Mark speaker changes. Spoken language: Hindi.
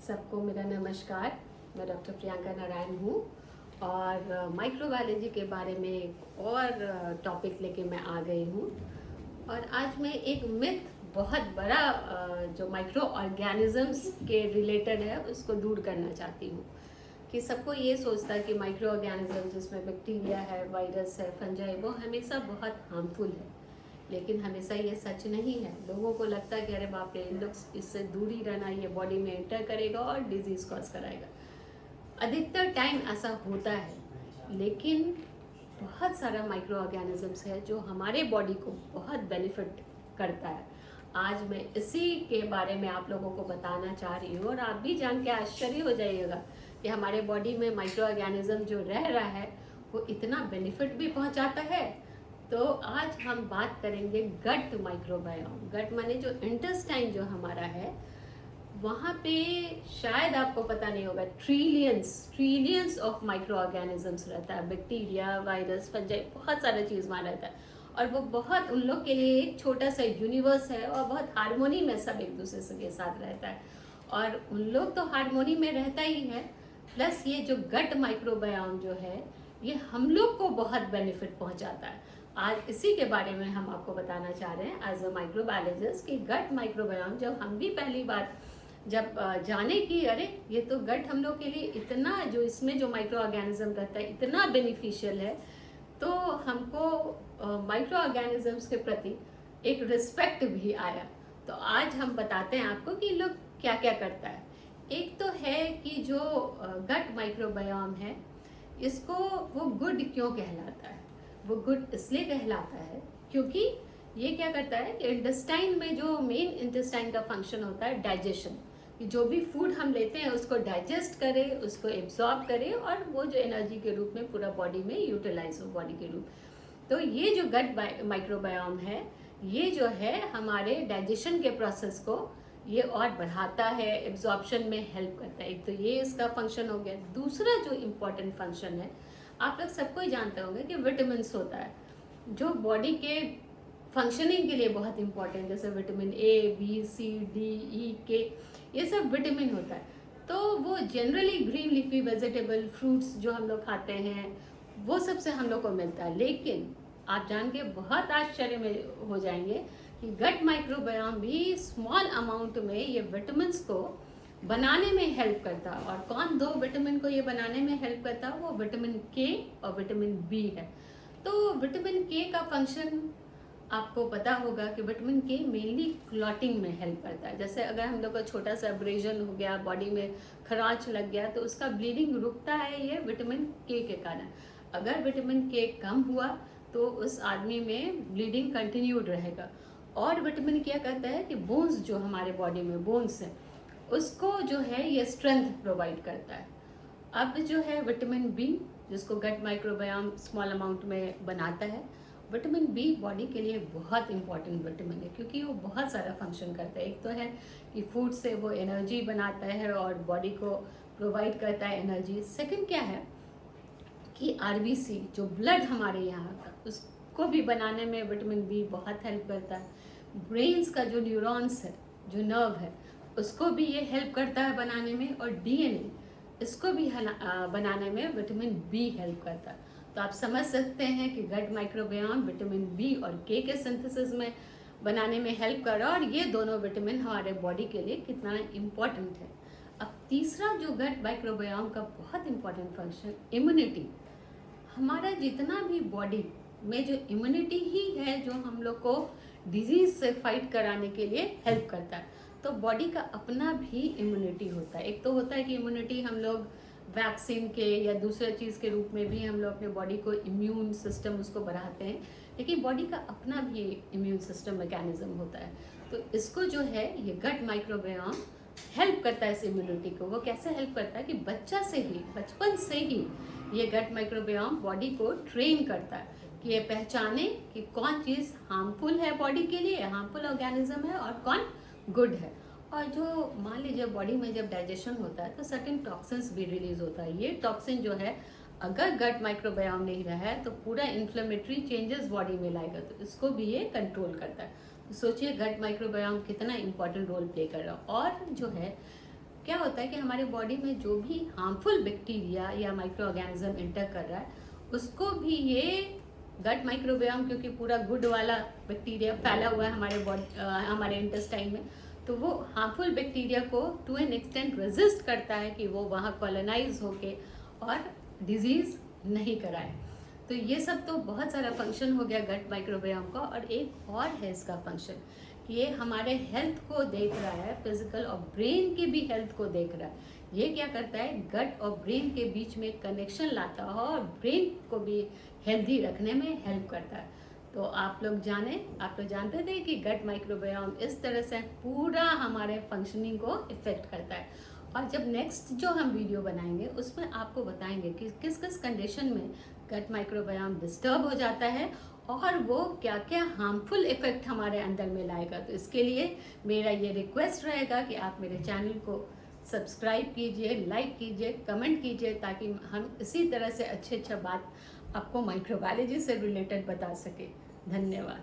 Speaker 1: सबको मेरा नमस्कार। मैं डॉक्टर प्रियंका नारायण हूँ और माइक्रोबायोलॉजी के बारे में एक और टॉपिक लेके मैं आ गई हूँ। और आज मैं एक मिथ बहुत बड़ा जो माइक्रो ऑर्गेनिजम्स के रिलेटेड है उसको दूर करना चाहती हूँ कि सबको ये सोचता है कि माइक्रो ऑर्गेनिज्म जिसमें बैक्टीरिया है, वायरस है, फंजाई, वो हमेशा बहुत हार्मफुल है। लेकिन हमेशा ये सच नहीं है। लोगों को लगता है कि अरे बाप रे, इन लोग इससे दूर ही रहना, ये बॉडी में एंटर करेगा और डिजीज कॉज कराएगा। अधिकतर टाइम ऐसा होता है, लेकिन बहुत सारा माइक्रो ऑर्गेनिजम्स है जो हमारे बॉडी को बहुत बेनिफिट करता है। आज मैं इसी के बारे में आप लोगों को बताना चाह रही हूँ और आप भी जान के आश्चर्य हो जाइएगा कि हमारे बॉडी में माइक्रो ऑर्गेनिज्म जो रह रहा है वो इतना बेनिफिट भी पहुँचाता है। तो आज हम बात करेंगे गट माइक्रोबायोम। गट माने जो इंटेस्टाइन जो हमारा है, वहाँ पे शायद आपको पता नहीं होगा, ट्रिलियंस ऑफ माइक्रो ऑर्गेनिजम्स रहता है। बैक्टीरिया, वायरस, फंजाई, बहुत सारा चीज़ वहाँ रहता है। और वो बहुत उन लोग के लिए एक छोटा सा यूनिवर्स है और बहुत हारमोनी में सब एक दूसरे के साथ रहता है। और उन लोग तो हारमोनी में रहता ही है, प्लस ये जो गट माइक्रोबायोम जो है ये हम लोग को बहुत बेनिफिट पहुंचाता है। आज इसी के बारे में हम आपको बताना चाह रहे हैं एज अ माइक्रोबायोलॉजिस्ट कि गट माइक्रोबायोम जब हम भी पहली बार जब जाने कि अरे ये तो गट हम लोग के लिए इतना, जो इसमें जो माइक्रो ऑर्गेनिज्म रहता है इतना बेनिफिशियल है, तो हमको माइक्रो ऑर्गेनिजम्स के प्रति एक रिस्पेक्ट भी आया। तो आज हम बताते हैं आपको कि लोग क्या क्या करता है। एक तो है कि जो गट माइक्रोबायोम है, इसको वो गुड क्यों कहलाता है। वो गुड इसलिए कहलाता है क्योंकि ये क्या करता है कि इंटेस्टाइन में जो मेन इंटेस्टाइन का फंक्शन होता है डाइजेशन, कि जो भी फूड हम लेते हैं उसको डाइजेस्ट करे, उसको एब्जॉर्ब करे और वो जो एनर्जी के रूप में पूरा बॉडी में यूटिलाइज हो, बॉडी के रूप। तो ये जो गट माइक्रोबायोम है, ये जो है हमारे डाइजेशन के प्रोसेस को ये और बढ़ाता है, एब्जॉर्प्शन में हेल्प करता है। एक तो ये इसका फंक्शन हो गया। दूसरा जो इम्पोर्टेंट फंक्शन है, आप लोग सबको ही जानते होंगे कि विटामिन होता है जो बॉडी के फंक्शनिंग के लिए बहुत इंपॉर्टेंट, जैसे vitamin A, B, C, D, E, K, ये सब विटामिन होता है। तो वो generally green leafy vegetable, fruits जो हम लोग खाते हैं वो सबसे हम लोग को मिलता है। लेकिन आप जान के बहुत आश्चर्य में हो जाएंगे कि गट माइक्रोबायोम भी स्मॉल अमाउंट में ये विटामिन को बनाने में हेल्प करता है। और कौन दो विटामिन को ये बनाने में हेल्प करता है, वो विटामिन के और विटामिन बी है। तो विटामिन के का फंक्शन आपको पता होगा कि विटामिन के मेनली क्लॉटिंग में हेल्प करता है। जैसे अगर हम लोग का छोटा सा अब्रेजन हो गया, बॉडी में खरांच लग गया, तो उसका ब्लीडिंग रुकता है ये विटामिन के कारण। अगर विटामिन के कम हुआ तो उस आदमी में ब्लीडिंग कंटिन्यूड रहेगा। और विटामिन क्या करता है कि बोन्स, जो हमारे बॉडी में बोन्स हैं, उसको जो है ये स्ट्रेंथ प्रोवाइड करता है। अब जो है विटामिन बी, जिसको गट माइक्रोबायोम स्मॉल अमाउंट में बनाता है। विटामिन बी बॉडी के लिए बहुत इंपॉर्टेंट विटामिन है क्योंकि वो बहुत सारा फंक्शन करता है। एक तो है कि फूड से वो एनर्जी बनाता है और बॉडी को प्रोवाइड करता है एनर्जी। सेकंड क्या है कि आरबीसी, जो ब्लड हमारे यहाँ का, उसको भी बनाने में विटामिन बी बहुत हेल्प करता है। ब्रेन्स का जो न्यूरॉन्स है, जो नर्व है, उसको भी ये हेल्प करता है बनाने में। और डीएनए, इसको भी बनाने में विटामिन बी हेल्प करता है। तो आप समझ सकते हैं कि गट माइक्रोबायोम विटामिन बी और के सिंथेसिस में बनाने में हेल्प कर रहा है और ये दोनों विटामिन हमारे बॉडी के लिए कितना इम्पोर्टेंट है। अब तीसरा जो गट माइक्रोबायोम का बहुत इम्पोर्टेंट फंक्शन, इम्यूनिटी। हमारा जितना भी बॉडी में जो इम्यूनिटी ही है जो हम लोग को डिजीज से फाइट कराने के लिए हेल्प करता है। तो बॉडी का अपना भी इम्यूनिटी होता है। एक तो होता है कि इम्यूनिटी हम लोग वैक्सीन के या दूसरे चीज़ के रूप में भी हम लोग अपने बॉडी को, इम्यून सिस्टम उसको बढ़ाते हैं, लेकिन बॉडी का अपना भी इम्यून सिस्टम मैकेनिज्म होता है। तो इसको जो है ये गट माइक्रोबायोम हेल्प करता है इस इम्यूनिटी को। वो कैसे हेल्प करता है कि बचपन से ही ये गट माइक्रोबायोम बॉडी को ट्रेन करता है कि ये पहचाने कि कौन चीज़ हार्मफुल है बॉडी के लिए, हार्मफुल ऑर्गेनिज्म है, और कौन गुड है। और जो मान लीजिए बॉडी में जब डाइजेशन होता है तो सर्टेन टॉक्सिन्स भी रिलीज होता है। ये टॉक्सिन जो है अगर गट माइक्रोबायोम नहीं रहा है तो पूरा इन्फ्लेमेटरी चेंजेस बॉडी में लाएगा, तो इसको भी ये कंट्रोल करता है। तो सोचिए गट माइक्रोबायोम कितना इंपॉर्टेंट रोल प्ले कर रहा है। और जो है क्या होता है कि हमारे बॉडी में जो भी हार्मफुल बैक्टीरिया या माइक्रो ऑर्गेनिज्म इंटर कर रहा है, उसको भी ये गट माइक्रोबायोम, क्योंकि पूरा गुड वाला बैक्टीरिया फैला हुआ है हमारे इंटेस्टाइन में, तो वो हार्मफुल बैक्टीरिया को टू एन एक्सटेंट रेजिस्ट करता है कि वो वहाँ कॉलोनाइज होके और डिजीज़ नहीं कराए। तो ये सब तो बहुत सारा फंक्शन हो गया गट माइक्रोबायोम का। और एक और है इसका फंक्शन, ये हमारे हेल्थ को देख रहा है, फिजिकल और ब्रेन की भी हेल्थ को देख रहा है। ये क्या करता है, गट और ब्रेन के बीच में कनेक्शन लाता है और ब्रेन को भी हेल्दी रखने में हेल्प करता है। तो आप लोग जानते थे कि गट माइक्रोबायोम इस तरह से पूरा हमारे फंक्शनिंग को इफेक्ट करता है। और जब नेक्स्ट जो हम वीडियो बनाएंगे उसमें आपको बताएंगे कि किस किस कंडीशन में गट माइक्रोबायोम डिस्टर्ब हो जाता है और वो क्या क्या हार्मफुल इफेक्ट हमारे अंदर में लाएगा। तो इसके लिए मेरा ये रिक्वेस्ट रहेगा कि आप मेरे चैनल को सब्सक्राइब कीजिए, लाइक कीजिए, कमेंट कीजिए, ताकि हम इसी तरह से अच्छा बात आपको माइक्रोबायोलॉजी से रिलेटेड बता सके। धन्यवाद।